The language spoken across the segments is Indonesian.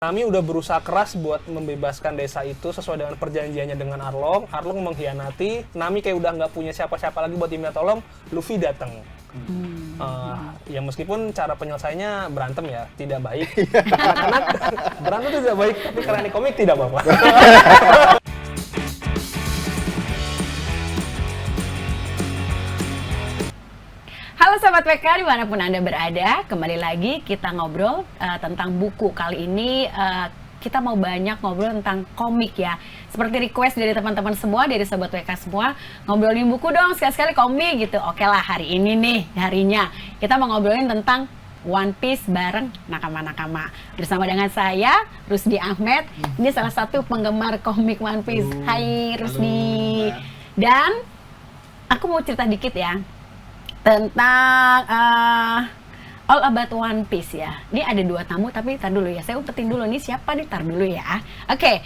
Nami udah berusaha keras buat membebaskan desa itu sesuai dengan perjanjiannya dengan Arlong. Arlong mengkhianati. Nami kayak udah nggak punya siapa-siapa lagi buat diminta tolong. Luffy datang. Ya meskipun cara penyelesaiannya berantem ya, tidak baik. Karena berantem itu tidak baik, tapi karena ini komik tidak apa-apa. Halo Sobat PK dimanapun Anda berada, kembali lagi kita ngobrol tentang buku. Kali ini kita mau banyak ngobrol tentang komik ya. Seperti request dari teman-teman semua, dari Sobat PK semua, ngobrolin buku dong, sekali-sekali komik gitu. Oke lah, hari ini nih harinya kita mau ngobrolin tentang One Piece bareng nakama-nakama. Bersama dengan saya, Rusdi Ahmed. Ini salah satu penggemar komik One Piece. Hai Rusdi. Dan aku mau cerita dikit ya tentang All About One Piece ya. Ini ada dua tamu, tapi tar dulu ya. Saya umpetin dulu nih siapa nih, tar dulu ya. Oke.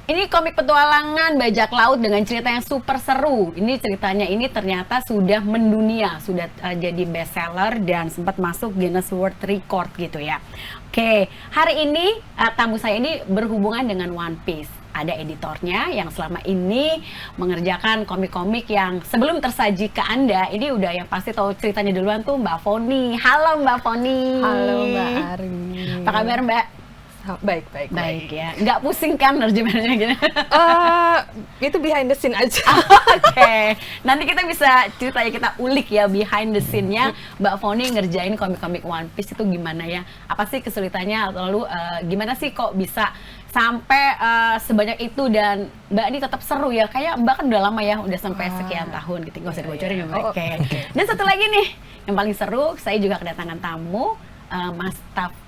Ini komik petualangan bajak laut dengan cerita yang super seru. Ini ceritanya ini ternyata sudah mendunia, sudah jadi bestseller dan sempat masuk Guinness World Record gitu ya. Oke, hari ini tamu saya ini berhubungan dengan One Piece. Ada editornya yang selama ini mengerjakan komik-komik yang sebelum tersaji ke Anda, ini udah yang pasti tahu ceritanya duluan tuh Mbak Foni. Halo Mbak Foni. Halo Mbak Ari. Apa kabar Mbak? Baik Ya. Nggak pusing kan nerjemahannya gitu? Itu behind the scene aja. Oke. Nanti kita bisa ceritanya, kita ulik ya behind the scene-nya Mbak Foni ngerjain komik-komik One Piece itu gimana ya? Apa sih kesulitannya? Lalu gimana sih kok bisa sampai sebanyak itu, dan Mbak ini tetap seru ya? Kayak Mbak kan udah lama ya, udah sampai sekian tahun gitu. Nggak usah dibocorin ya Mbak. Oke. Dan satu lagi nih, yang paling seru, saya juga kedatangan tamu. Mas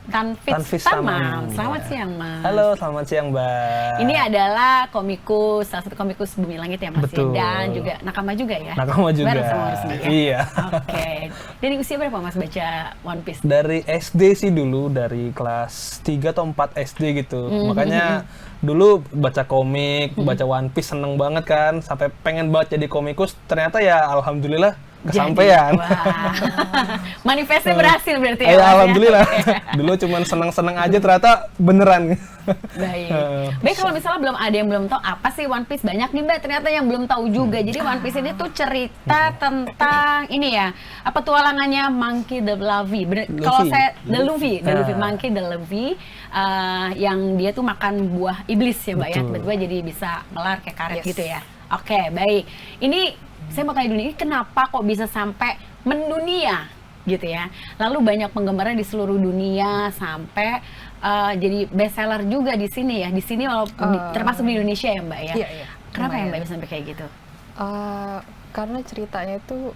Tanfis Tamam. Selamat siang Mas. Halo, selamat siang Mbak. Ini adalah komikus, salah satu komikus Bumi Langit ya Mas. Betul. Dan juga nakama juga ya. Nakama juga. Bareng sama Rusdi ya. Iya. Oke. Dari usia berapa Mas baca One Piece? Dari SD sih dulu, dari kelas 3 atau 4 SD gitu. Makanya dulu baca komik, baca One Piece seneng banget kan. Sampai pengen banget jadi komikus. Ternyata ya alhamdulillah kesampaian. Manifestnya berhasil berarti ya Mas, alhamdulillah. ya? Dulu cuman seneng-seneng aja, ternyata beneran. Baik. Baik, kalau misalnya belum ada yang belum tahu apa sih One Piece, banyak nih Mbak ternyata yang belum tahu juga. Jadi One Piece ini tuh cerita tentang ini ya, petualangannya Monkey D. Luffy. Kalau saya Luffy Monkey D. Luffy, yang dia tuh makan buah iblis ya Mbak. Betul. Ya, tiba-tiba jadi bisa ngelar kayak karet gitu ya. Oke, baik. Ini saya mau tanya dulu, ini kenapa kok bisa sampai mendunia gitu ya? Lalu banyak penggemarnya di seluruh dunia sampai jadi bestseller juga di sini ya. Di sini walaupun termasuk di Indonesia ya Mbak ya. Iya. Kenapa ya Mbak bisa sampai kayak gitu? Karena ceritanya itu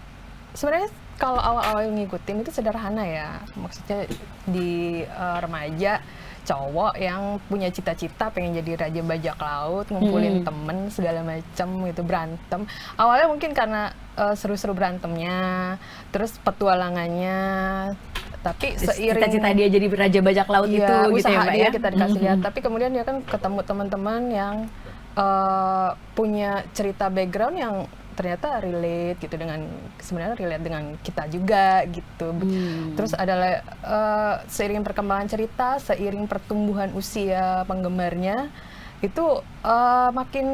sebenarnya kalau awal-awal ngikutin itu sederhana ya. Maksudnya di remaja cowok yang punya cita-cita pengen jadi raja bajak laut, ngumpulin temen segala macam gitu, berantem. Awalnya mungkin karena seru-seru berantemnya, terus petualangannya, tapi seiring cita-cita dia jadi raja bajak laut itu gitu ya Mbak dia ya. kita dikasih lihat. Tapi kemudian dia kan ketemu teman-teman yang punya cerita background yang ternyata relate gitu dengan, sebenarnya relate dengan kita juga gitu. Terus adalah seiring perkembangan cerita, seiring pertumbuhan usia penggemarnya itu makin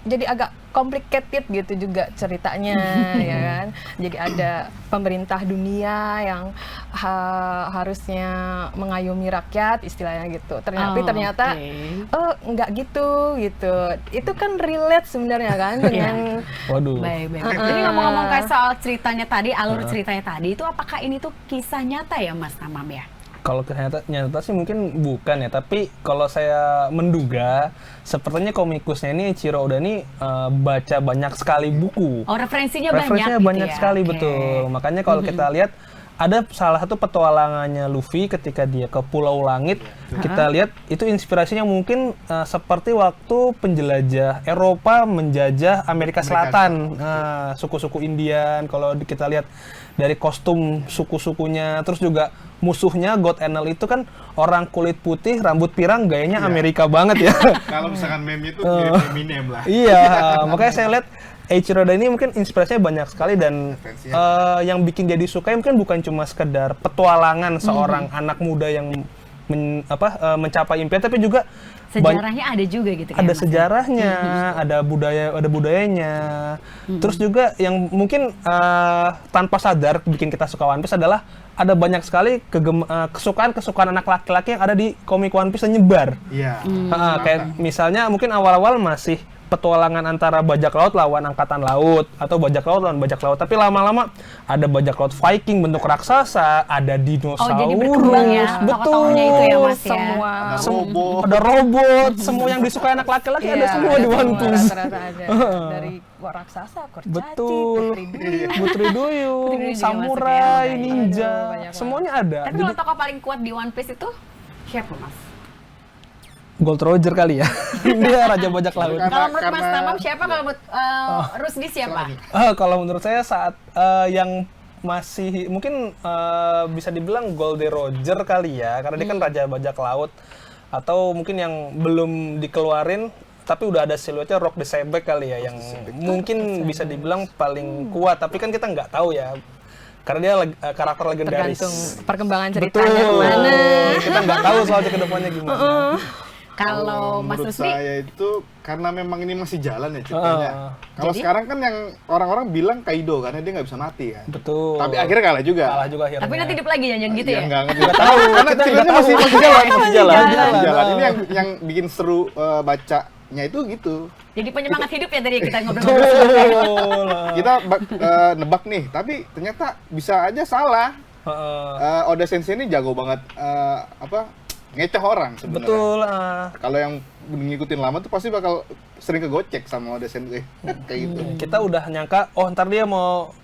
jadi agak complicated gitu juga ceritanya ya kan. Jadi ada pemerintah dunia yang harusnya mengayomi rakyat istilahnya gitu. Ternyata enggak gitu. Itu kan relate sebenarnya kan dengan Waduh. Baik. Jadi ngomong-ngomong kayak soal ceritanya tadi, alur ceritanya tadi itu apakah ini tuh kisah nyata ya Mas Tamam ya? Kalau nyata sih mungkin bukan ya, tapi kalau saya menduga sepertinya komikusnya ini Eiichiro Oda ini baca banyak sekali buku. Oh, referensinya banyak gitu ya? sekali. Okay. Betul. Makanya kalau kita lihat ada salah satu petualangannya Luffy ketika dia ke Pulau Langit, kita lihat itu inspirasinya mungkin seperti waktu penjelajah Eropa menjajah Amerika Selatan, suku-suku Indian. Kalau kita lihat dari kostum suku-sukunya, terus juga musuhnya God Enel itu kan orang kulit putih, rambut pirang, gayanya Amerika banget ya. Kalau misalkan meme itu mirip Eminem lah. Iya, makanya saya lihat Eiichiro Oda ini mungkin inspirasinya banyak sekali, dan yang bikin jadi suka mungkin bukan cuma sekedar petualangan seorang anak muda yang mencapai impian, tapi juga sejarahnya ada juga gitu kan, ada Mas, ya? sejarahnya, ada budayanya. Terus juga yang mungkin tanpa sadar bikin kita suka One Piece adalah ada banyak sekali kesukaan anak laki-laki yang ada di komik One Piece yang nyebar. Iya. Kayak misalnya mungkin awal-awal masih petualangan antara bajak laut lawan angkatan laut atau bajak laut lawan bajak laut, tapi lama-lama ada bajak laut Viking bentuk raksasa, ada dinosaurus. Oh, jadi berkembang ya tokoh-tokohnya itu ya, Mas, ya? Semua Ada robot, semua yang disukai anak laki-laki ada semua di One Piece. Rata-rata ada. Dari raksasa, kurcaci, Betul. Putri Duyung. Putri Duyung, Putri Duyung samurai, masuknya. ninja, Aduh, banyak semuanya ada. Tapi kalau tokoh paling kuat di One Piece itu siapa, Mas? Gold Roger kali ya. Dia raja bajak laut. Kalau menurut Mas Tamam siapa? Kalau menurut Rusdi siapa? Kalau menurut saya saat yang masih mungkin bisa dibilang Gold Roger kali ya, karena dia kan raja bajak laut. Atau mungkin yang belum dikeluarin tapi udah ada siluetnya Rock the Sebek kali ya, yang mungkin bisa dibilang paling kuat, tapi kan kita nggak tahu ya. Karena dia karakter legendaris. Tergantung perkembangan ceritanya kemana. Kita nggak tahu soalnya ke depannya gimana. Kalau Mas menurut Rusdi, saya itu karena memang ini masih jalan ya ceritanya. Kalau Jadi? sekarang kan yang orang-orang bilang Kaido karena dia nggak bisa mati kan. Betul. Tapi akhirnya kalah juga. Kalah juga akhirnya. tapi nanti hidup lagi jangan gitu ya? Nggak tahu. Karena Kita ceritanya nggak masih tahu. masih jalan, masih jalan. Jalan. Masih jalan. Ini yang bikin seru bacanya itu gitu. Jadi penyemangat hidup ya tadi kita ngobrol. Betul. Kita nebak nih, tapi ternyata bisa aja salah. Oda Sensei ini jago banget ngecoh orang sebenarnya. Betul. Kalau yang ngikutin lama tuh pasti bakal sering kegocek sama Oda Sensei kayak gitu. Kita udah nyangka, oh ntar dia mau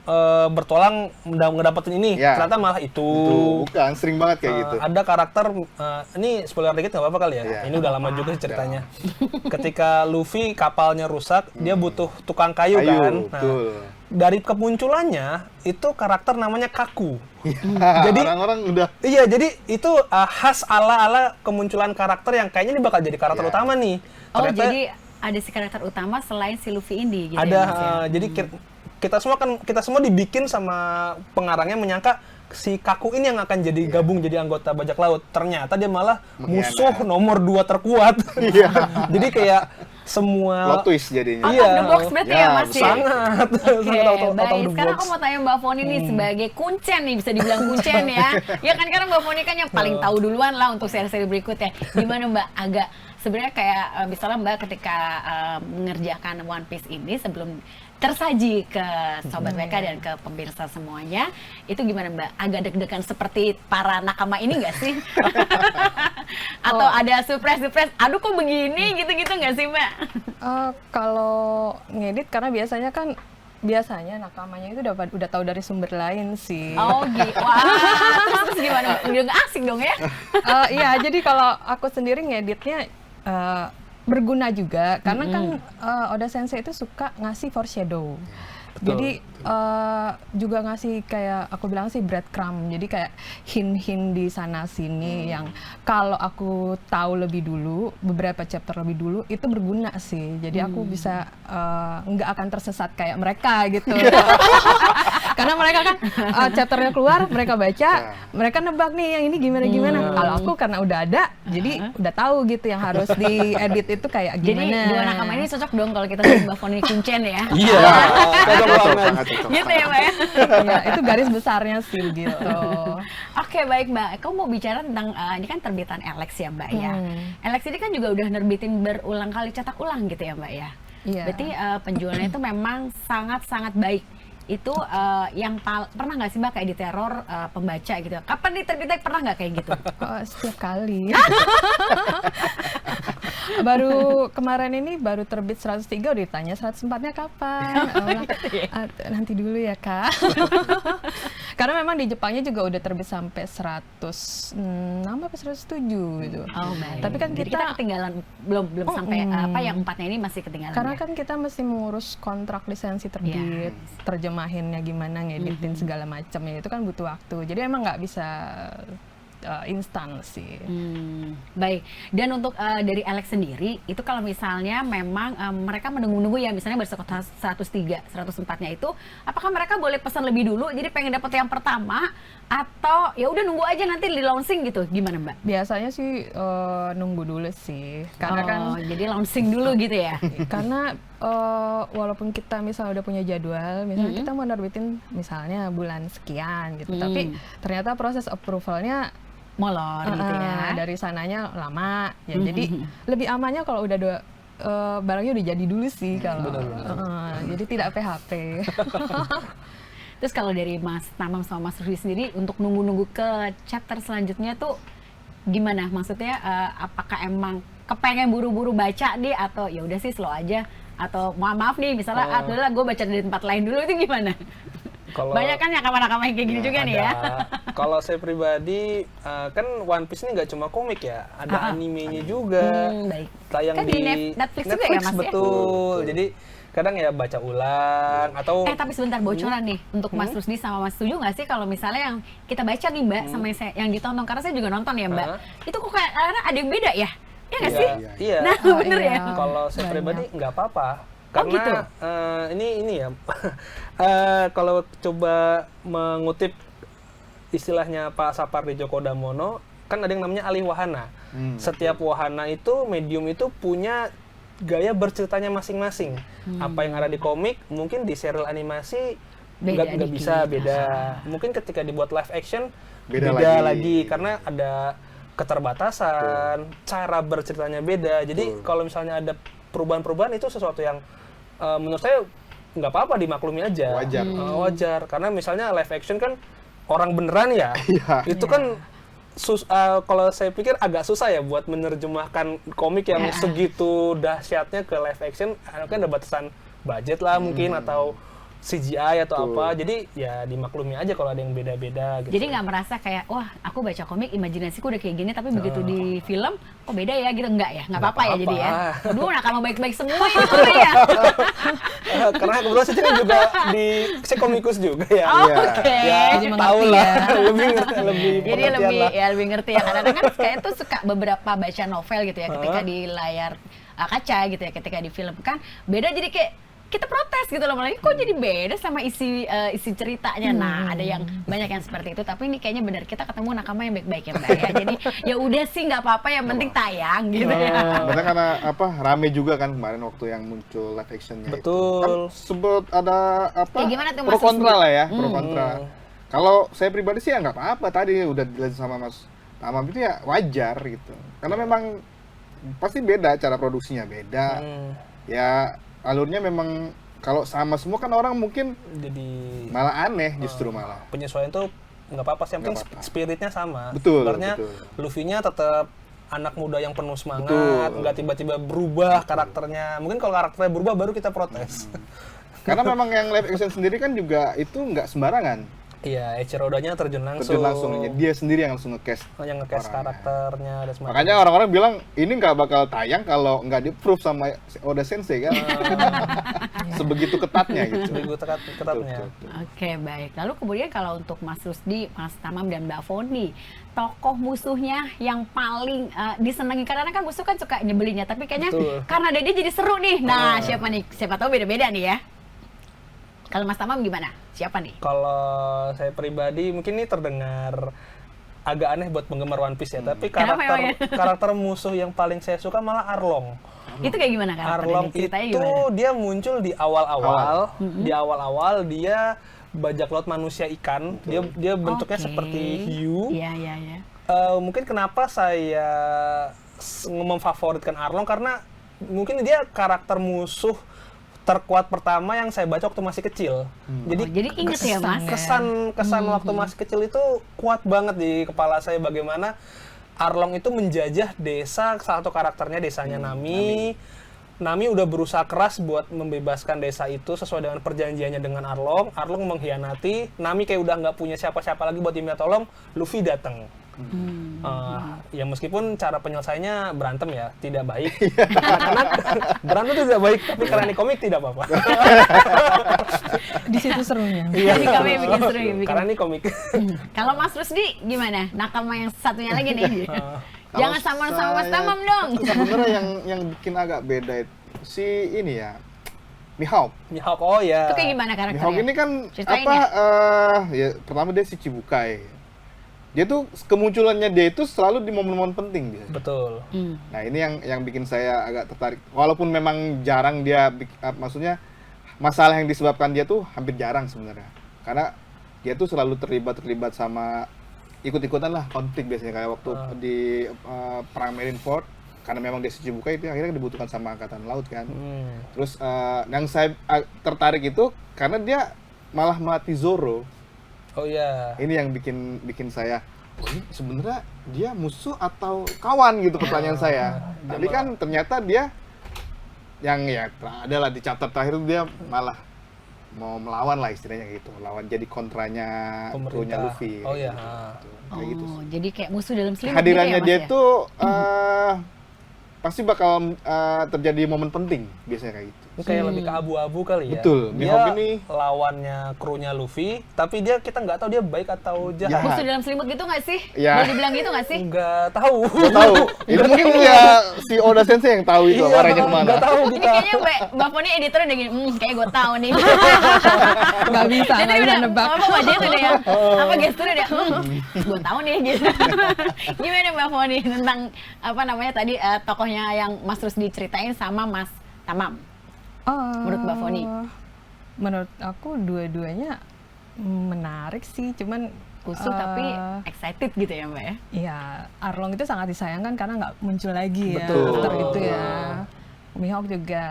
bertualang ngedapetin ini, Ya. ternyata malah itu. Itu bukan sering banget kayak gitu. Ada karakter, ini spoiler dikit nggak apa-apa kali ya? Iya. Ini udah lama juga sih ceritanya. Ketika Luffy kapalnya rusak, dia butuh tukang kayu kan. Nah, Betul. dari kemunculannya itu karakter namanya Kaku. Jadi orang-orang udah Iya, jadi itu khas ala-ala kemunculan karakter yang kayaknya ini bakal jadi karakter Iya. utama nih. Oh, Ternyata jadi ada si karakter utama selain si Luffy ini gitu ada, ya, Mas, ya? jadi kita semua dibikin sama pengarangnya menyangka si Kaku ini yang akan jadi gabung jadi anggota bajak laut. Ternyata dia malah Mengkhianat. musuh nomor 2 terkuat. Iya. Jadi kayak semua plot twist jadinya. Out Iya. of the box berarti ya, Ya, Mas ya? sangat Oke, sangat out of baik. the Sekarang box. aku mau tanya Mbak Foni nih sebagai kuncen nih, bisa dibilang kuncen ya. Ya kan karena Mbak Foni kan yang paling tahu duluan lah untuk seri-seri berikutnya. Gimana Mbak agak sebenarnya kayak misalnya Mbak ketika mengerjakan One Piece ini sebelum tersaji ke sobat WK dan ke pemirsa semuanya, itu gimana Mbak? Agak deg-degan seperti para nakama ini nggak sih? Atau ada surprise-surprise, aduh kok begini gitu-gitu nggak sih Mbak? Kalau ngedit karena biasanya nakamanya itu udah tahu dari sumber lain sih. Oh gitu. Wah, terus gimana? Udah nggak asik dong ya? Iya, jadi kalau aku sendiri ngeditnya berguna juga karena kan Oda Sensei itu suka ngasih foreshadow. Jadi juga ngasih kayak aku bilang sih breadcrumb. Jadi kayak hint-hint di sana sini yang kalau aku tahu lebih dulu, beberapa chapter lebih dulu itu berguna sih. Jadi aku bisa nggak akan tersesat kayak mereka gitu. Karena mereka kan chapternya keluar, mereka baca, mereka nebak nih yang ini gimana. Kalau aku karena udah ada, jadi udah tahu gitu yang harus diedit itu kayak Jadi gimana. dua nakama ini cocok dong kalau kita sebut Mbak Foni kuncen ya. Iya. Cocok banget. Sangat cocok. Gitu ya Mbak ya. Iya, itu garis besarnya sih gitu. Oke baik Mbak, kamu mau bicara tentang ini kan terbitan Alex ya Mbak ya. Alex ini kan juga udah nerbitin berulang kali cetak ulang gitu ya Mbak ya. Iya. Berarti penjualannya itu memang sangat-sangat baik. Itu yang pernah nggak sih Mbak kayak di teror pembaca gitu? Kapan diterbitnya pernah nggak kayak gitu? Setiap kali. Baru kemarin ini baru terbit 103 udah ditanya 104-nya kapan? Nanti dulu ya Kak. Karena memang di Jepangnya juga udah terbit sampai 106 apa 107 gitu. Oh baik. Tapi kan Jadi kita ketinggalan belum sampai apa yang 4-nya ini masih ketinggalan. karena ya? kan kita mesti mengurus kontrak lisensi terbit, terjemahinnya gimana, ngeditin segala macam ya itu kan butuh waktu. Jadi emang nggak bisa instan sih. Baik. Dan untuk dari Alex sendiri, itu kalau misalnya memang mereka menunggu-nunggu ya, misalnya bersekot 103, 104-nya itu, apakah mereka boleh pesan lebih dulu, jadi pengen dapat yang pertama, atau ya udah nunggu aja nanti di launching gitu, gimana Mbak? Biasanya sih nunggu dulu sih, karena kan jadi launching dulu gitu ya? karena walaupun kita misalnya udah punya jadwal, misalnya kita mau nerbitin misalnya bulan sekian gitu, tapi ternyata proses approvalnya Molor gitu ya? Dari sananya lama, ya jadi lebih amannya kalau udah barangnya udah jadi dulu sih kalau, jadi tidak PHP. Terus kalau dari Mas Tamam sama Mas Rudi sendiri untuk nunggu-nunggu ke chapter selanjutnya tuh gimana? Maksudnya apakah emang kepengen buru-buru baca nih atau ya udah sih slow aja? Atau maaf nih misalnya adalah gue baca dari tempat lain dulu, itu gimana? Banyak kan nakama-nakama yang kayak gini juga nih ya. Kalau saya pribadi kan One Piece ini nggak cuma komik ya, ada animenya juga. Baik. Tayang Kan di Netflix juga ya, Mas, ya? betul. Jadi kadang ya baca ulang atau Tapi sebentar bocoran nih untuk Mas Rusdi sama Mas, setuju nggak sih kalau misalnya yang kita baca nih Mbak sama yang ditonton, karena saya juga nonton ya Mbak, itu kok kayak ada yang beda ya? Ya nggak sih? Iya. Nah bener ya. Kalau saya pribadi nggak apa-apa. Karena gitu? ini ya, kalau coba mengutip istilahnya Pak Sapardi Djoko Damono, kan ada yang namanya alih wahana. Setiap wahana itu, medium itu punya gaya berceritanya masing-masing. Apa yang ada di komik, mungkin di serial animasi nggak bisa beda. Mungkin ketika dibuat live action, beda lagi. Karena ada keterbatasan, cara berceritanya beda. Jadi kalau misalnya ada perubahan-perubahan, itu sesuatu yang menurut saya nggak apa-apa, dimaklumi aja. Wajar. Karena misalnya live action kan orang beneran ya, itu kan kalau saya pikir agak susah ya buat menerjemahkan komik yang segitu dahsyatnya ke live action. Kan ada batasan budget lah mungkin, atau CGI atau apa, jadi ya dimaklumi aja kalau ada yang beda-beda gitu. Jadi nggak merasa kayak, wah aku baca komik imajinasiku udah kayak gini, tapi begitu di film, kok beda ya gitu, enggak ya? Nggak apa-apa ya jadi ya? Aduh, nah kalau baik-baik semua itu ya? Karena kebetulan saya kan juga di komikus juga ya. Oke. Ya, tahu lah, lebih ngerti, Jadi lebih ngerti ya, karena kan kayak tuh suka beberapa baca novel gitu ya, ketika di layar kaca gitu ya, ketika di film kan beda, jadi kayak kita protes gitu loh, malah kok jadi beda sama isi ceritanya. Nah, ada yang banyak yang seperti itu, tapi ini kayaknya benar, kita ketemu nakama yang baik-baik ya Mbak ya. Jadi ya udah sih, nggak apa-apa, yang penting tayang gitu ya. Karena rame juga kan kemarin waktu yang muncul live actionnya. Betul. Kan sebut ada gimana tuh, pro Mas kontra Rusdi? lah ya, pro kontra. Kalau saya pribadi sih ya nggak apa-apa, tadi udah dijelasin sama Mas Tamam, itu ya wajar gitu. Karena memang pasti beda, cara produksinya beda. Ya alurnya memang kalau sama semua kan orang mungkin jadi malah aneh, justru malah. Penyesuaian tuh nggak apa-apa sih, yang penting spiritnya sama. Betul. Sebenarnya Luffy-nya tetap anak muda yang penuh semangat, nggak tiba-tiba berubah karakternya. Mungkin kalau karakternya berubah baru kita protes. Karena memang yang live action sendiri kan juga itu nggak sembarangan. Iya, Eiichiro Oda-nya terjun langsung. Dia sendiri yang langsung nge-cast. Yang nge-cast karakternya dan semacamnya. Makanya orang-orang bilang ini nggak bakal tayang kalau nggak di-approve sama Oda Sensei kan. Sebegitu ketatnya gitu. Sebegitu ketatnya. Oke, baik. Lalu kemudian kalau untuk Mas Rusdi, Mas Tamam, dan Mbak Foni, tokoh musuhnya yang paling disenangi, karena kan musuh kan suka nyebelinnya, tapi kayaknya karena ada dia jadi seru nih. Nah, siapa nih? Siapa tahu beda-beda nih ya. Kalau Mas Tamam gimana? Siapa nih? Kalau saya pribadi mungkin ini terdengar agak aneh buat penggemar One Piece ya, tapi karakter musuh yang paling saya suka malah Arlong. Itu kayak gimana karakternya? Arlong itu dia muncul di awal-awal. Di awal-awal dia bajak laut manusia ikan. Dia bentuknya seperti hiu. Iya. Mungkin kenapa saya memfavoritkan Arlong, karena mungkin dia karakter musuh terkuat pertama yang saya baca waktu masih kecil. Jadi inget ya Mas? Kesan waktu masih kecil itu kuat banget di kepala saya, bagaimana Arlong itu menjajah desa, salah satu karakternya desanya Nami. Nami udah berusaha keras buat membebaskan desa itu sesuai dengan perjanjiannya dengan Arlong. Arlong mengkhianati, Nami kayak udah nggak punya siapa-siapa lagi buat diminta tolong, Luffy datang. Ya meskipun cara penyelesaiannya berantem ya tidak baik. Karena berantem itu tidak baik, tapi karena ini komik tidak apa-apa. Di situ serunya. Jadi kami yang bikin seru ya. Karena ini komik. Kalau Mas Rusdi gimana? Nakama yang satunya lagi nih. Jangan sama-sama Mas Tamam dong. Sebenarnya yang bikin agak beda itu si ini ya, Mihawk. Mihawk, oh ya. Itu kayak gimana karakternya? Mihawk ini kan Ceritain apa? Ya pertama dia si Chibukai. Dia tuh kemunculannya dia itu selalu di momen-momen penting dia. Betul. Nah ini yang bikin saya agak tertarik. Walaupun memang jarang dia, maksudnya masalah yang disebabkan dia tuh hampir jarang sebenarnya. Karena dia tuh selalu terlibat sama ikut-ikutan lah konflik biasanya kayak waktu di perang Marineford. Karena memang dia si Chibukai itu akhirnya dibutuhkan sama angkatan laut kan. Terus yang saya tertarik itu karena dia malah melatih Zoro. Oh iya. Ini yang bikin saya, oh ini sebenarnya dia musuh atau kawan gitu pertanyaan saya. Tapi kan ternyata dia yang ya adalah di chapter terakhir dia malah mau melawan lah istilahnya gitu, lawan jadi kontranya krunya Luffy. Oh iya. Gitu. Kayak gitu sih. Jadi kayak musuh dalam selimut Hadirannya gitu ya, Mas, dia ya? itu pasti bakal terjadi momen penting biasanya kayak gitu. Ini kayak lebih ke abu-abu kali ya. Betul, Dia Mihawk ini lawannya krunya Luffy, tapi kita nggak tahu dia baik atau jahat. Musuh dalam selimut gitu nggak sih? Ya. Boleh dibilang gitu nggak sih? Nggak tahu. nggak tahu. Itu mungkin ya si Oda Sensei yang tahu itu arahnya kemana. Nggak tahu Ini kita. kayaknya Mbak Foni editornya udah gini, kayak gue tahu nih. Nggak bisa nebak. Apa wajahnya tuh udah yang, apa gesturnya dia, gue tahu nih gitu. Gimana Mbak Foni tentang apa namanya tadi tokohnya yang Mas Rusdi diceritain sama Mas Tamam? Menurut Mbak Foni? Menurut aku dua-duanya menarik sih, cuman Kusuh tapi excited gitu ya Mbak ya? ya Arlong itu sangat disayangkan karena nggak muncul lagi ya Betul. after itu ya. Mihawk juga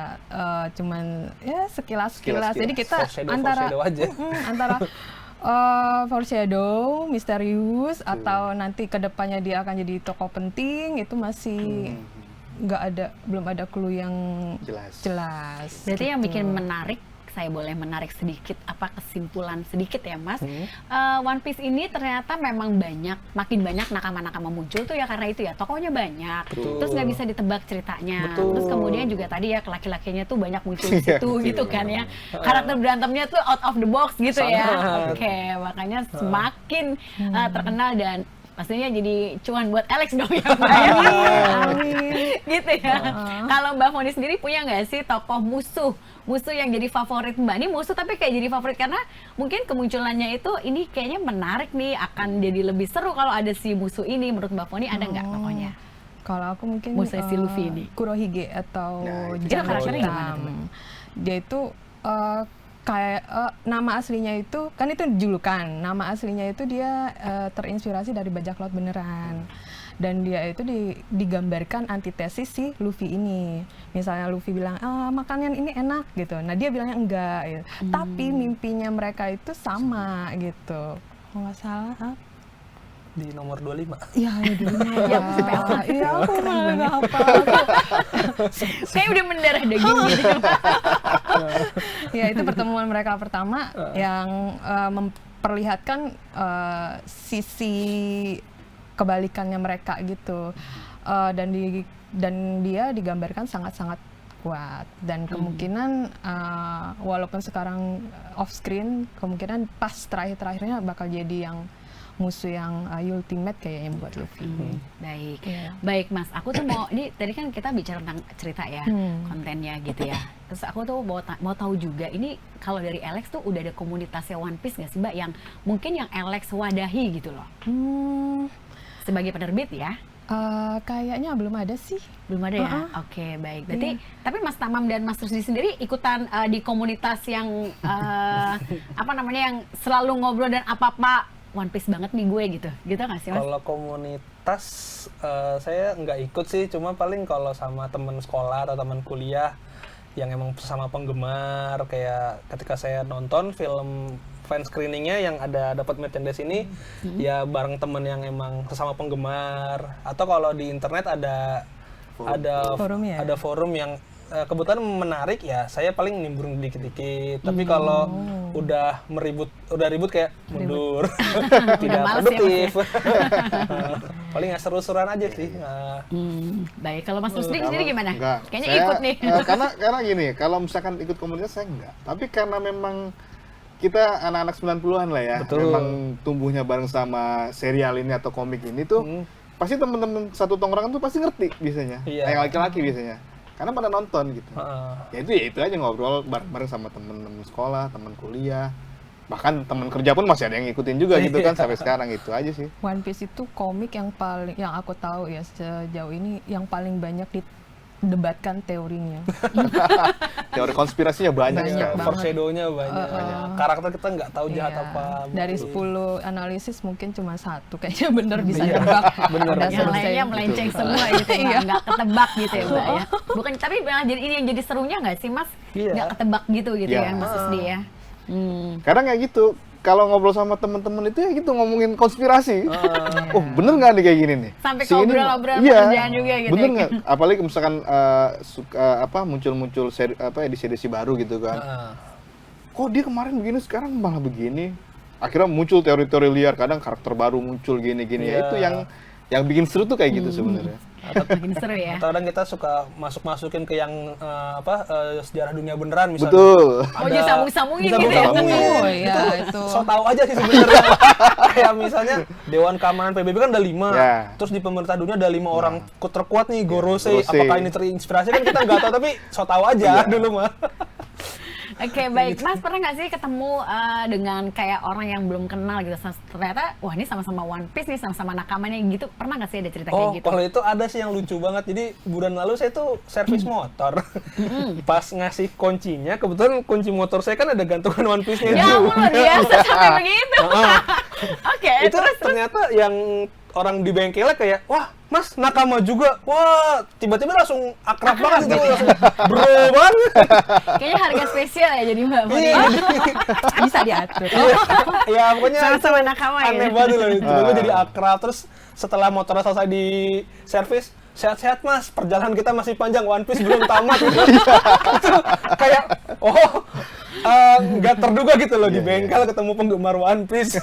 cuman ya sekilas. Jadi kita Foreshadow aja. antara foreshadow, misterius, atau nanti kedepannya dia akan jadi tokoh penting itu masih belum ada clue yang jelas. Berarti yang bikin menarik, saya boleh menarik sedikit apa kesimpulan sedikit ya Mas. One Piece ini ternyata memang makin banyak nakama-nakama muncul tuh ya karena itu ya tokohnya banyak. Betul. Terus nggak bisa ditebak ceritanya. Betul. Terus kemudian juga tadi ya laki-lakinya tuh banyak muncul di situ Betul. gitu kan ya. Karakter berantemnya tuh out of the box gitu ya. Sangat. Oke, makanya semakin terkenal dan pastinya jadi cuan buat Alex dong ya Mbak ya. Gitu ya. Kalau Mbak Foni sendiri punya nggak sih tokoh musuh yang jadi favorit Mbak? Ini musuh tapi kayak jadi favorit karena mungkin kemunculannya itu ini kayaknya menarik nih, akan jadi lebih seru kalau ada si musuh ini. Menurut Mbak Foni ada nggak tokohnya? Kalau aku mungkin Musuh si Luffy ini. Kurohige atau Nah, itu Jangan karakternya Hitam. gimana tuh, Dia itu kayak nama aslinya itu kan itu julukan. Nama aslinya itu dia terinspirasi dari bajak laut beneran. Dan dia itu digambarkan antitesis si Luffy ini. Misalnya Luffy bilang, makanan ini enak gitu. Nah dia bilangnya enggak gitu. Tapi mimpinya mereka itu sama gitu. Kalau nggak salah Di nomor 25. Iya, Ya, aku sampai apa? Iya, aku malah nggak apa. Kayak udah mendarah daging gitu. Ya, itu pertemuan mereka pertama yang memperlihatkan sisi kebalikannya mereka gitu. Dan dia digambarkan sangat-sangat kuat dan kemungkinan walaupun sekarang off screen, kemungkinan pas terakhir-terakhirnya bakal jadi yang musuh yang ultimate kayaknya buat Luffy. Baik, Iya. baik Mas. Aku tuh ini tadi kan kita bicara tentang cerita ya, kontennya gitu ya. Terus aku tuh mau tahu juga, ini kalau dari Alex tuh udah ada komunitasnya One Piece nggak sih Mbak yang mungkin yang Alex wadahi gitu loh, sebagai penerbit ya? Kayaknya belum ada sih. Belum ada ya? Oke, baik. Berarti tapi Mas Tamam dan Mas Rusdi sendiri ikutan di komunitas yang apa namanya yang selalu ngobrol dan apa-apa One Piece banget nih gue gitu nggak sih Mas? Kalau komunitas saya nggak ikut sih, cuma paling kalau sama teman sekolah atau teman kuliah yang emang sama penggemar, kayak ketika saya nonton film fan screeningnya yang ada dapat merchandise ini, ya bareng temen yang emang sesama penggemar, atau kalau di internet ada Forum ya? ada forum yang kebetulan menarik ya, saya paling nimbrung dikit-dikit. Tapi kalau udah ribut kayak mundur, tidak males ya, produktif. Paling nggak seru-seruan aja sih. Baik, kalau Mas Rusdi sendiri gimana? Enggak. Kayaknya Saya, ikut nih. Karena gini, kalau misalkan ikut komunitas saya enggak. Tapi karena memang kita anak-anak 90-an lah ya, Betul. memang tumbuhnya bareng sama serial ini atau komik ini tuh, pasti temen-temen satu tongkrongan tuh pasti ngerti biasanya. Iya. Yang laki-laki biasanya. Karena pada nonton gitu. Ya itu aja ngobrol bareng-bareng sama temen-temen sekolah, temen kuliah. Bahkan temen kerja pun masih ada yang ngikutin juga gitu kan sampai sekarang, itu aja sih. One Piece itu komik yang aku tahu ya sejauh ini yang paling banyak didebatkan teorinya. Teori konspirasinya banyak Banyak sekali. banget. Foreshadow-nya banyak. Karakter kita nggak tahu jahat Iya. apa. Dari 10 analisis mungkin cuma 1 kayaknya bener bisa Iya. nebak. Bener. Udah Yang selesai. lainnya melenceng Betul. semua gitu ya, Iya. nggak ketebak gitu ya Mbak ya. Bukan, tapi malah jadi ini yang jadi serunya nggak sih Mas? Iya. Nggak ketebak gitu Iya. ya Mas Rusdi ya. Kadang kayak gitu. Kalau ngobrol sama temen-temen itu ya gitu ngomongin konspirasi. Oh bener nggak nih kayak gini nih? Sampai Si ini- ngobrol-ngobrol iya, pekerjaan juga gitu bener ya. nggak? Apalagi misalkan muncul-muncul edisi baru gitu kan. Kok dia kemarin begini sekarang malah begini? Akhirnya muncul teori-teori liar. Kadang karakter baru muncul gini-gini. Ya Iya. itu yang bikin seru tuh kayak gitu sebenarnya. Makin seru ya. Kadang kita suka masuk-masukin ke yang sejarah dunia beneran misalnya. Betul. Oh, jadi sambung-sambungin gitu ya. Disambung-sambungin. Oh, iya, itu. So tahu aja sih sebenarnya. Kayak misalnya Dewan Keamanan PBB kan ada 5. Ya. Terus di pemerintah dunia ada 5 orang terkuat nih, Gorose. Gorose. Apakah ini terinspirasi kan kita nggak tahu, tapi so tahu aja dulu mah. Oke, baik. Mas pernah nggak sih ketemu dengan kayak orang yang belum kenal gitu? Ternyata, wah ini sama-sama One Piece nih, sama-sama nakamanya gitu. Pernah nggak sih ada cerita Oh, kayak gitu? kalau itu ada sih yang lucu banget. Jadi bulan lalu saya tuh servis motor. Pas ngasih kuncinya, kebetulan kunci motor saya kan ada gantungan One Piece-nya Ya ampun, luar biasa sampai begitu. Oke, Itu ternyata yang orang di bengkelnya kayak, wah Mas nakama juga, wah tiba-tiba langsung akrab banget gitu, langsung bro banget. kayaknya harga spesial ya jadi Mbak Foni. Iya. Bisa diatur. Ya pokoknya Sama-sama itu nakama ya. aneh banget loh, tiba-tiba jadi akrab. Terus setelah motornya selesai di servis, sehat-sehat Mas, perjalanan kita masih panjang, One Piece belum tamat gitu. Itu kayak, nggak terduga gitu loh, di bengkel ketemu penggemar One Piece.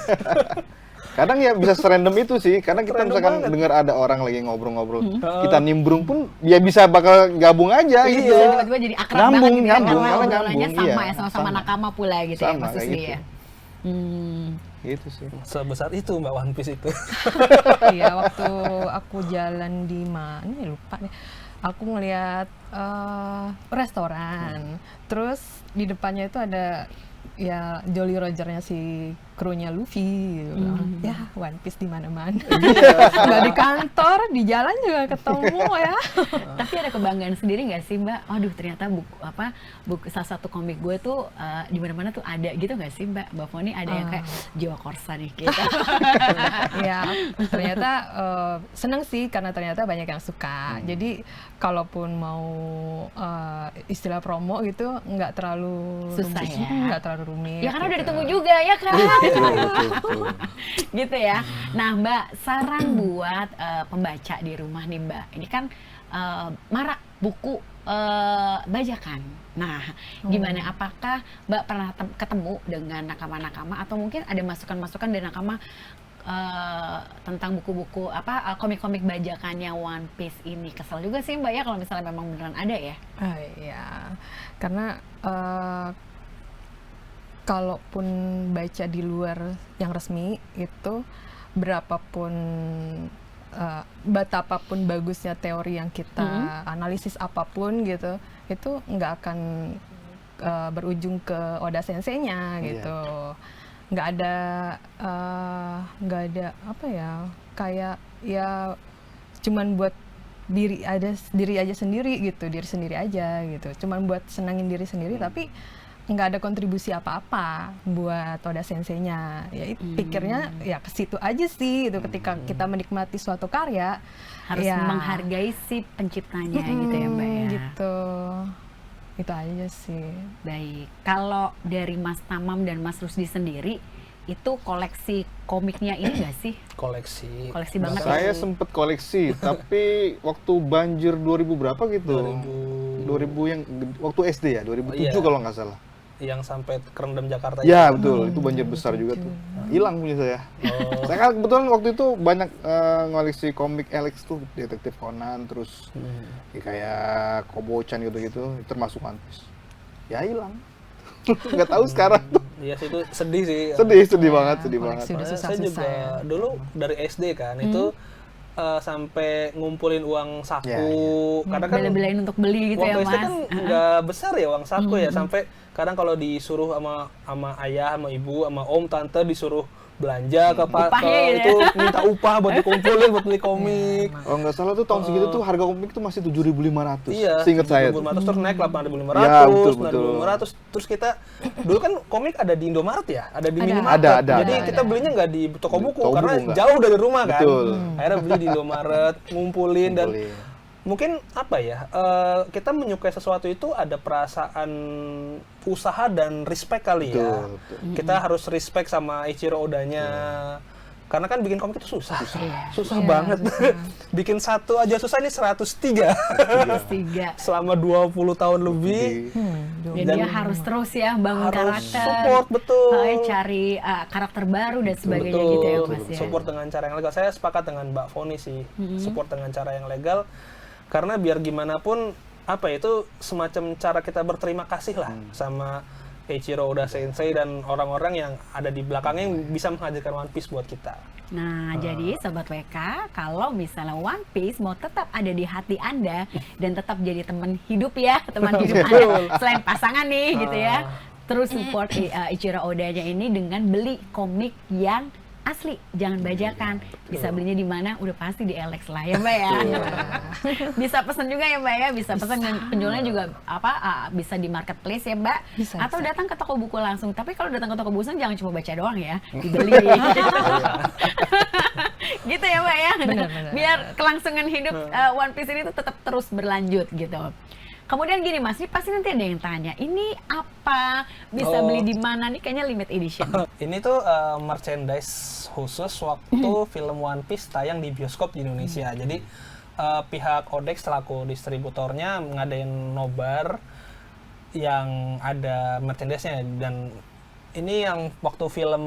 Kadang ya bisa serandom itu sih, karena kita Random misalkan banget. dengar ada orang lagi ngobrol-ngobrol, kita nimbrung pun ya bisa bakal gabung aja Iya. gitu. Tiba-tiba jadi akrab Nyambung, banget gitu ya, nyambung, karena malah obrolannya nyambung, sama iya, ya, sama-sama sama. nakama pula gitu ya Sama, Mas kayak Rusdi gitu. ya. Gitu sih. Sebesar itu Mbak One Piece itu. Iya, waktu aku jalan di mana ya, lupa nih. Aku ngeliat restoran. Terus di depannya itu ada ya Jolly Roger-nya si krunya Luffy gitu. Ya One Piece di mana-mana. Nggak di kantor, di jalan juga ketemu ya. Tapi ada kebanggaan sendiri nggak sih Mbak? Aduh ternyata buku salah satu komik gue tuh di mana-mana tuh ada gitu nggak sih Mbak Foni, ada yang kayak jiwa korsa nih gitu. Ya ternyata seneng sih karena ternyata banyak yang suka. Jadi kalaupun mau istilah promo gitu nggak terlalu Susah rumit. ya? Nggak terlalu rumit. Ya kan udah gitu. ditunggu juga ya kan? Betul. Gitu ya. Nah Mbak, saran buat pembaca di rumah nih Mbak. Ini kan marak buku bajakan. Nah, gimana? Apakah Mbak pernah ketemu dengan nakama-nakama atau mungkin ada masukan-masukan dari nakama tentang buku-buku komik-komik bajakannya One Piece ini? Kesel juga sih Mbak ya kalau misalnya memang beneran ada ya. Iya, karena kalaupun baca di luar yang resmi itu berapapun betapapun bagusnya teori yang kita analisis apapun gitu, itu nggak akan berujung ke Oda Sensei-nya gitu. Nggak ada apa ya, kayak ya cuman buat diri aja sendiri gitu, diri sendiri aja gitu, cuman buat senangin diri sendiri tapi nggak ada kontribusi apa-apa buat Oda Sensei-nya. Ya pikirnya ya ke situ aja sih itu, ketika kita menikmati suatu karya Harus ya, menghargai si penciptanya gitu ya Mbak ya. gitu. Itu aja sih. Baik, kalau dari Mas Tamam dan Mas Rusdi sendiri, itu koleksi komiknya ini nggak sih? Koleksi. Koleksi banget Saya ya? sempet koleksi, tapi waktu banjir 2000 berapa gitu. 2000 yang waktu SD ya, 2007 Iya. kalau nggak salah. Yang sampai kerendam Jakarta. Ya betul, itu banjir besar juga tuh. Hilang punya saya. Oh. Saya kan kebetulan waktu itu banyak ngoleksi komik Alex tuh, Detektif Conan, terus ya kayak Kobo-chan gitu-gitu, termasuk One Piece. Ya hilang. Nggak tahu sekarang tuh. Iya sih, itu sedih sih. Sedih banget, sedih banget. koleksi udah Saya juga susah-susah ya. dulu dari SD kan itu sampai ngumpulin uang saku Ya, ya. karena kan Bela-belain untuk beli gitu waktu ya SD Mas. kan nggak besar ya uang saku ya, sampai kadang kalau disuruh sama ayah, sama ibu, sama om, tante disuruh belanja ke Upahnya gitu itu minta upah buat dikumpulin buat beli komik. Oh nggak salah tuh tahun segitu tuh harga komik tuh masih 7.500. Iya, Seingat saya. 7.500 terus naik 8.500, Ya, betul, 9.500. Terus kita dulu kan komik ada di Indomaret ya, ada di Ada. minimarket. Ada, Jadi ada. kita belinya nggak di toko buku Toko karena buku nggak. jauh dari rumah kan. Betul. Akhirnya beli di Indomaret, ngumpulin dan Ngumpulin. mungkin apa ya, kita menyukai sesuatu itu ada perasaan usaha dan respect kali ya. Betul, betul. Kita harus respect sama Eiichiro Oda-nya. Karena kan bikin komik itu susah. Susah Iya, banget. susah. Bikin satu aja susah, ini 103. 3. Selama 20 tahun lebih. Dan Dan dia harus terus ya bangun harus karakter. support, betul. Cari karakter baru dan sebagainya Betul, gitu ya Mas ya. support dengan cara yang legal. Saya sepakat dengan Mbak Foni sih, support dengan cara yang legal. Karena biar gimana pun, apa ya, itu semacam cara kita berterima kasih lah sama Eiichiro Oda Sensei dan orang-orang yang ada di belakangnya yang bisa menghadirkan One Piece buat kita. Nah, jadi Sobat WK, kalau misalnya One Piece mau tetap ada di hati Anda dan tetap jadi teman hidup ya, teman hidup Anda selain pasangan nih gitu ya. Terus support Eiichiro Oda-nya ini dengan beli komik yang asli, jangan bajakan. Bisa belinya di mana? Udah pasti di Alex lah ya Mbak ya. Bisa pesan juga ya Mbak ya, bisa pesan dan penjualnya juga bisa di marketplace ya Mbak. Bisa, Atau bisa. datang ke toko buku langsung. Tapi kalau datang ke toko buku jangan cuma baca doang ya, dibeli. Gitu ya Mbak ya. Benar. Biar kelangsungan hidup One Piece ini tuh tetap terus berlanjut gitu. Kemudian gini Mas, ini pasti nanti ada yang tanya, ini apa? Bisa beli di mana nih? Kayaknya limited edition. Ini tuh merchandise khusus waktu film One Piece tayang di bioskop di Indonesia. Jadi pihak Odex selaku distributornya ngadain nobar yang ada merchandise-nya, dan ini yang waktu film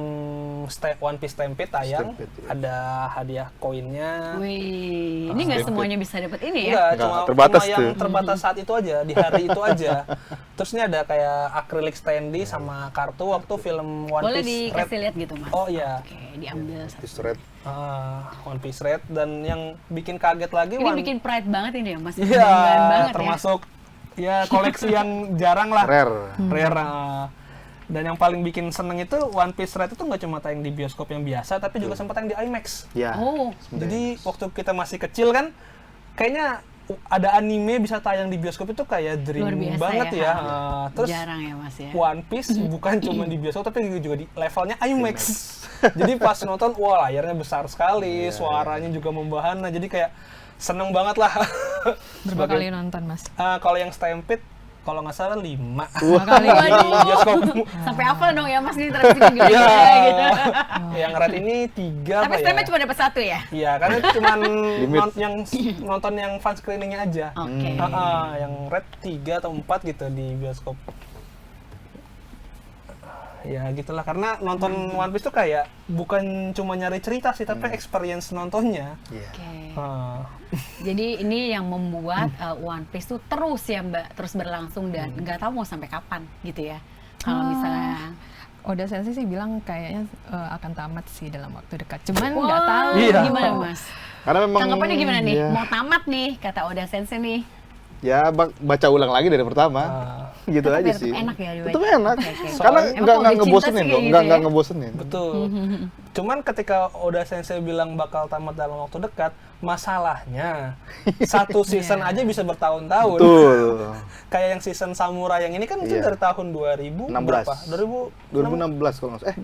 One Piece Stampede tayang, Stampede, ya. ada hadiah koinnya. Wih, ini nggak semuanya bisa dapat ini ya? Enggak, Nggak, cuma terbatas yang tuh. terbatas saat itu aja, di hari itu aja. Terus ini ada kayak acrylic standee sama kartu waktu film One Boleh Piece dikasih lihat gitu Mas? Oh iya, Oke, diambil. Piece Red. One Piece Red. Dan yang bikin kaget lagi, Ini bikin pride banget ini ya Mas? iya, Kebanggaan banget termasuk ya koleksi yang jarang lah. Rare. Rare. Dan yang paling bikin seneng itu One Piece Red itu nggak cuma tayang di bioskop yang biasa, tapi juga sempat tayang di IMAX. Ya. ya. Oh, Jadi waktu kita masih kecil kan, kayaknya ada anime bisa tayang di bioskop itu kayak dream Luar biasa banget ya. ya. Terus jarang ya Mas ya? One Piece bukan cuma di bioskop tapi juga di levelnya IMAX. Jadi pas nonton, wah layarnya besar sekali, suaranya juga membahana. Jadi kayak seneng banget lah. Berapa kali nonton Mas? Kalau yang Stampede, kalau nggak salah 5. Berapa kali? Di bioskop. Sampai hafal dong ya Mas ini terus gila Iya. gitu. Yang Red ini 3 Tapi apa streamnya ya? cuma dapat 1 ya? Iya, karena cuma Limit. nonton yang fan screeningnya aja. Oke. Yang Red 3 atau 4 gitu di bioskop. Ya gitulah, karena nonton One Piece tuh kayak bukan cuma nyari cerita sih, tapi experience nontonnya. Iya. Oke. Ah. Jadi ini yang membuat One Piece tuh terus ya Mbak, terus berlangsung dan nggak tahu mau sampai kapan gitu ya. Kalau misalnya Oda Sensei sih bilang kayaknya akan tamat sih dalam waktu dekat. Cuman Wah, nggak tahu. Iya. gimana Mas? Karena memang Tanggapannya gimana nih? ya, Mau tamat nih kata Oda Sensei nih. ya baca ulang lagi dari pertama. Gitu Tetap aja ya, sih. tetap enak ya dibaca. Tetap enak. Oke, oke. Karena Emang nggak kalau udah cinta ngebosenin sih loh, kayak nggak gitu ya? ngebosenin. Betul. Cuman ketika Oda Sensei bilang bakal tamat dalam waktu dekat, masalahnya satu season aja bisa bertahun-tahun. Betul. Kayak yang season Samurai yang ini kan itu Iya. dari tahun 2000 16. berapa? 2016 kalau nggak salah.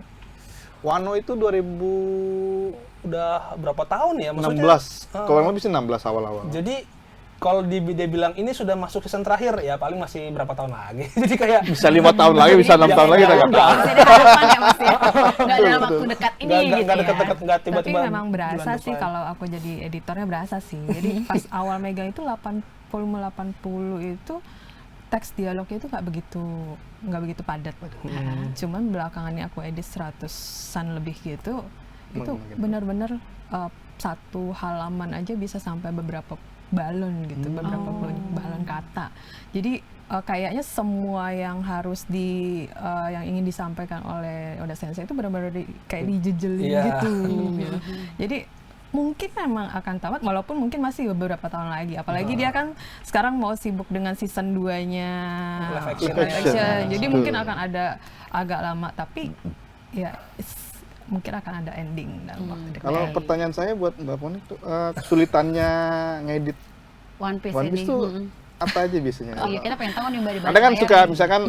Wano itu 2016. Udah berapa tahun ya? 16. Kalau nggak bisa 16 awal-awal. Jadi kalau dia bilang ini sudah masuk season terakhir, ya paling masih berapa tahun lagi. Jadi kayak Bisa 5 tahun lagi, bisa 6 tahun lagi, kita nggak tahu. Masih ada harapan ya Mas ya. Nggak dalam waktu dekat ini gitu nggak ya. deket-deket, nggak Tapi tiba-tiba. memang berasa bulan sih depan. kalau aku jadi editornya berasa sih. Jadi pas awal megang itu 80 itu teks dialognya itu nggak begitu padat. Cuman belakangannya aku edit 100-an lebih gitu, itu Makin benar-benar satu halaman aja bisa sampai beberapa balon gitu, beberapa balon kata. Jadi kayaknya semua yang harus yang ingin disampaikan oleh Oda Sensei itu benar-benar kayak dijejelin Iya. gitu. Gitu. Jadi mungkin memang akan tamat, walaupun mungkin masih beberapa tahun lagi. Apalagi dia kan sekarang mau sibuk dengan season 2-nya Live action. live action. Jadi Betul. mungkin akan ada agak lama, tapi ya mungkin akan ada ending dalam waktu dekat. Kalau pertanyaan saya buat Mbak Poni tuh, kesulitannya ngedit One Piece One ini. Piece tuh apa aja biasanya? Iya, kita pengen tahu nih Mbak di Ada kan balik suka layar. misalkan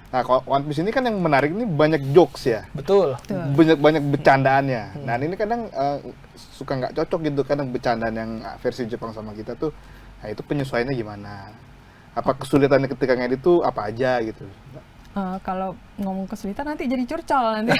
nah kalau One Piece ini kan yang menarik ini banyak jokes ya. Betul. Banyak bercandaannya. Nah, ini kadang suka nggak cocok gitu, kadang bercandaan yang versi Jepang sama kita tuh. Nah, itu penyesuaiannya gimana? Apa kesulitannya ketika ngedit tuh apa aja gitu? Kalau ngomong kesulitan nanti jadi curcol nanti.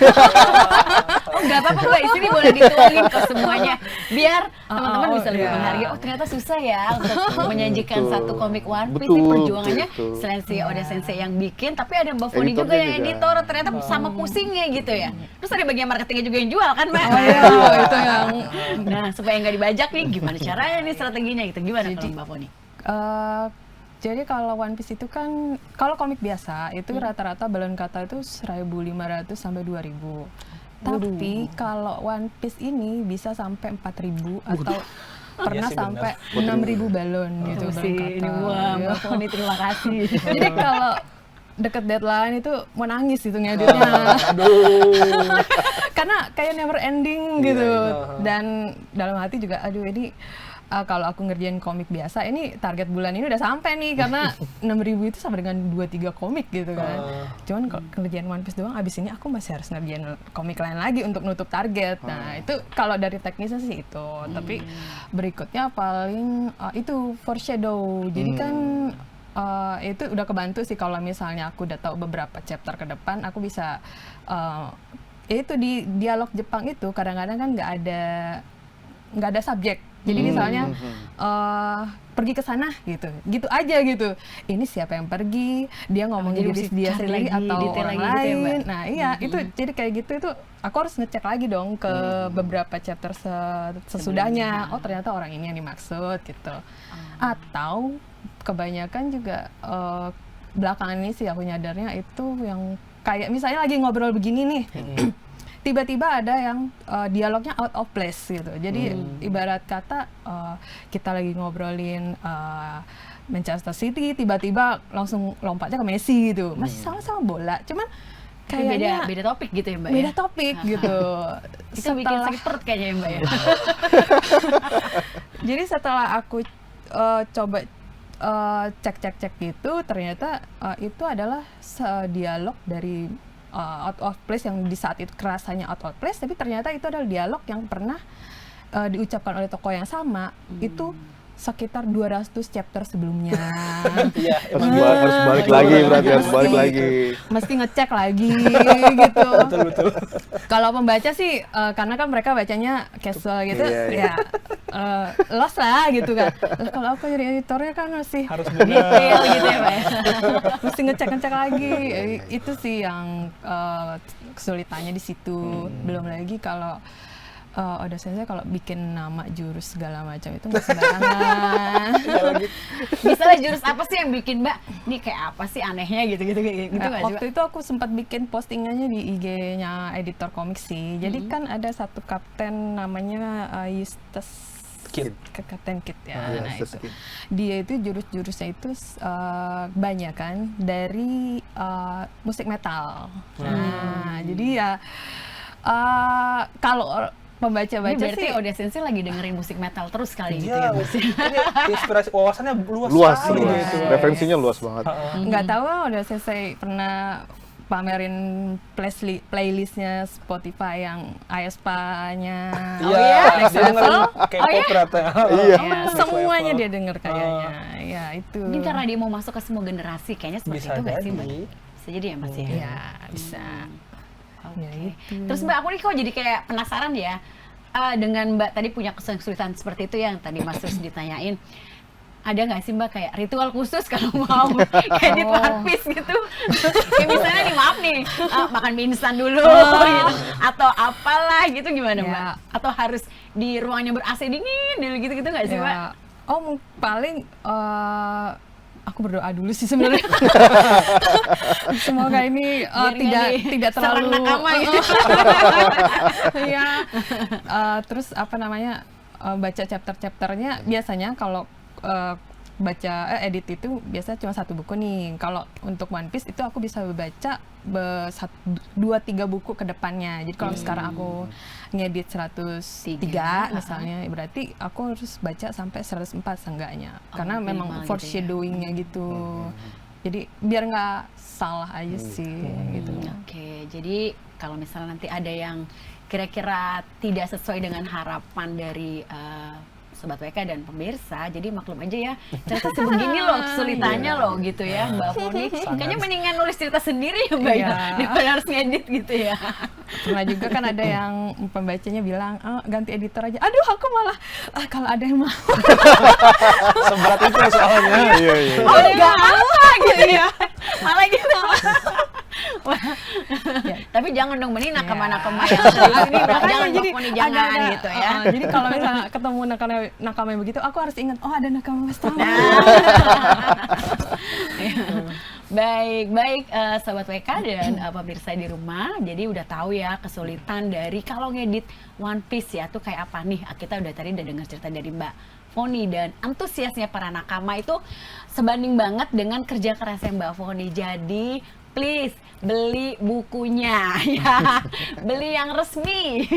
Oh, nggak apa-apa Mbak, di sini boleh dituangin ke semuanya. Biar teman-teman bisa lebih iya. menghargai, oh ternyata susah ya untuk menyajikan Betul. satu komik One Piece. Betul, Ini perjuangannya betul. selain si Oda Sensei yang bikin, tapi ada Mbak Foni juga Editornya yang juga. editor, ternyata sama pusingnya gitu ya. Terus ada bagian marketingnya juga yang jual kan Mbak? Oh iya, itu yang Nah, supaya nggak dibajak nih, gimana caranya nih strateginya gitu? Gimana kalau Mbak Foni? jadi kalau One Piece itu kan, kalau komik biasa itu rata-rata balon kata itu 1.500 sampai 2.000. Tapi kalau One Piece ini bisa sampai 4.000 atau pernah Iya sih, sampai 6.000 balon gitu balon Sih, kata. ini wah, Iya. Mbak Foni terima kasih. Jadi kalau deket deadline itu mau nangis itu ngeditnya. Karena kayak never ending gitu. Dan dalam hati juga aduh ini kalau aku ngerjain komik biasa ini target bulan ini udah sampai nih karena 6.000 itu sama dengan 2-3 komik gitu kan. Cuman kalau ngerjain One Piece doang abis ini aku masih harus ngerjain komik lain lagi untuk nutup target. Nah, itu kalau dari teknisnya sih itu. Tapi berikutnya paling itu foreshadow. Jadi kan itu udah kebantu sih kalau misalnya aku udah tahu beberapa chapter ke depan, aku bisa itu di dialog Jepang itu kadang-kadang kan nggak ada subjek. Jadi misalnya pergi ke sana gitu aja gitu. Ini siapa yang pergi? Dia ngomongin Jadi diri mesti dia cari sendiri lagi, atau detail orang lagi gitu ya, lain. Mbak? Nah iya itu jadi kayak gitu itu aku harus ngecek lagi dong ke beberapa chapter sesudahnya. Oh ternyata orang ini yang dimaksud gitu. Atau kebanyakan juga belakangan ini sih aku nyadarnya itu yang kayak misalnya lagi ngobrol begini nih. Tiba-tiba ada yang dialognya out of place gitu. Jadi ibarat kata kita lagi ngobrolin Manchester City, tiba-tiba langsung lompatnya ke Messi gitu. Masih sama-sama bola, cuman kayaknya beda topik gitu ya Mbak beda ya? topik gitu. Itu bikin sakit perut kayaknya ya Mbak ya? Jadi setelah aku coba cek gitu, ternyata itu adalah dialog dari out of place yang di saat itu kerasanya out of place, tapi ternyata itu adalah dialog yang pernah diucapkan oleh tokoh yang sama itu sekitar 200 chapter sebelumnya. Iya, Harus balik lagi berarti, harus balik lagi. Mesti ngecek lagi gitu. betul. Kalau pembaca sih karena kan mereka bacanya casual gitu, Iya. ya lost lah gitu kan. Lah, kalau aku jadi editornya kan masih Harus Detail gitu ya Mbak ya? mesti ngecek lagi. Itu sih yang kesulitannya di situ. Belum lagi kalau Oda Sensei kalau bikin nama jurus segala macam itu nggak sembarangan. Misalnya jurus apa sih yang bikin Mbak, ini kayak apa sih anehnya gitu nggak sih Mbak? Waktu itu aku sempat bikin postingannya di IG-nya editor komik sih. Jadi kan ada satu kapten namanya Eustace Kid. Kapten Kid ya. Nah, Eustace itu. Kid. Dia itu jurus-jurusnya itu banyak kan dari musik metal. Nah, jadi ya kalau pembaca-baca Ini berarti sih Oda Sensei lagi dengerin musik metal terus kali gitu Iya, ya Mas? ini inspirasi wawasannya luas Luas, sekali luas. gitu. Referensinya luas banget. nggak tahu udah selesai pernah pamerin playlistnya Spotify yang aespa-nya Iya, Next dia dengerin Level. K-pop ternyata. Iya. Semuanya dia denger kayaknya. Ya itu. Mungkin karena dia mau masuk ke semua generasi, kayaknya seperti Bisa itu nggak sih, Mbak? jadi. Bisa jadi ya, Mas ya? Ya bisa. Oke. Ya, itu. Terus Mbak, aku nih kok jadi kayak penasaran ya dengan Mbak tadi punya kesulitan seperti itu yang tadi Mas terus ditanyain. Ada nggak sih Mbak kayak ritual khusus kalau mau edit One Piece gitu? Kayak misalnya nih maaf nih, makan mie instan dulu gitu. Atau apalah gitu gimana Mbak? Ya. Atau harus di ruang yang ber-AC dingin dulu gitu-gitu nggak sih Mbak? Ya. Oh paling aku berdoa dulu sih sebenarnya. Semoga ini tidak terlalu serang nakama gitu. Iya. Terus apa namanya baca chapter-chapternya biasanya kalau baca edit itu biasanya cuma 1 buku nih. Kalau untuk One Piece itu aku bisa baca 2-3 buku ke depannya. Jadi kalau sekarang aku ngedit 103 misalnya, berarti aku harus baca sampai 104 seenggaknya. Karena memang foreshadowing-nya gitu. Jadi biar nggak salah aja sih gitu. Oke, jadi kalau misalnya nanti ada yang kira-kira tidak sesuai dengan harapan dari Sobat WK dan pemirsa, jadi maklum aja ya, cerita sebegini loh kesulitannya loh gitu ya Mbak Foni. Kayaknya mendingan nulis cerita sendiri ya Mbak ya, daripada harus ngedit gitu ya. Pernah juga kan ada yang pembacanya bilang, ganti editor aja. Aduh aku malah, kalau ada yang mau. Seberat itu soalnya. Iya. Oh enggak apa gitu ya, malah gitu. Tapi jangan dong, mending nakama-nakama yang ini jangan Mbak Foni jangan gitu ya. Jadi kalau misalnya ketemu nakama yang begitu, aku harus ingat, oh ada nakama Mas Tama. Baik, Sobat WK dan pemirsa di rumah, jadi udah tahu ya kesulitan dari kalau ngedit One Piece ya tuh kayak apa nih. Kita udah dengar cerita dari Mbak Foni dan antusiasnya para nakama itu sebanding banget dengan kerja kerasnya Mbak Foni. Jadi please beli bukunya ya, beli yang resmi,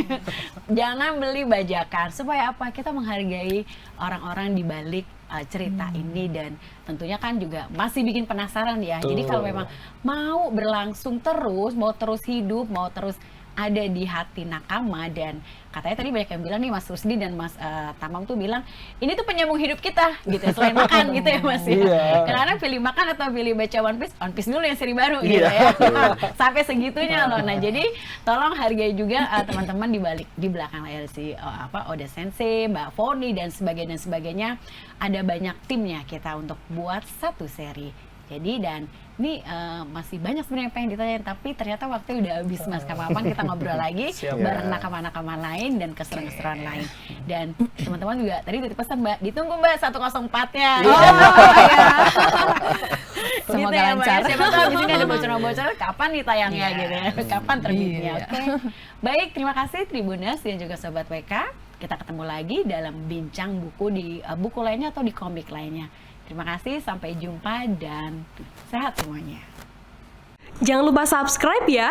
jangan beli bajakan. Supaya apa? Kita menghargai orang-orang di balik cerita ini dan tentunya kan juga masih bikin penasaran ya. Jadi kalau memang mau berlangsung terus, mau terus hidup, mau terus ada di hati nakama, dan katanya tadi banyak yang bilang nih Mas Rusdi dan Mas Tamam tuh bilang ini tuh penyambung hidup kita gitu ya, selain makan gitu ya Mas ya. Kadang-kadang pilih makan atau pilih baca One Piece dulu yang seri baru gitu ya. Sampai segitunya loh. Nah jadi tolong hargai juga teman-teman di belakang layar si Oda Sensei, Mbak Foni dan sebagainya. Ada banyak timnya kita untuk buat satu seri. Jadi dan ini masih banyak sebenarnya pengen ditanyain, tapi ternyata waktu udah habis Mas. Kapan kita ngobrol lagi bareng nakama-nakama lain dan keseruan-keseruan lain. Dan teman-teman juga tadi udah pesan Mbak, ditunggu Mbak 104-nya. Semoga gitu ya, lancar. Siapa tahu di sini ada bocor-bocor kapan nih tayangnya gitu ya. Kapan terbitnya. Oke. Baik, terima kasih Tribuners dan juga Sobat WK. Kita ketemu lagi dalam bincang buku di buku lainnya atau di komik lainnya. Terima kasih, sampai jumpa dan sehat semuanya. Jangan lupa subscribe ya.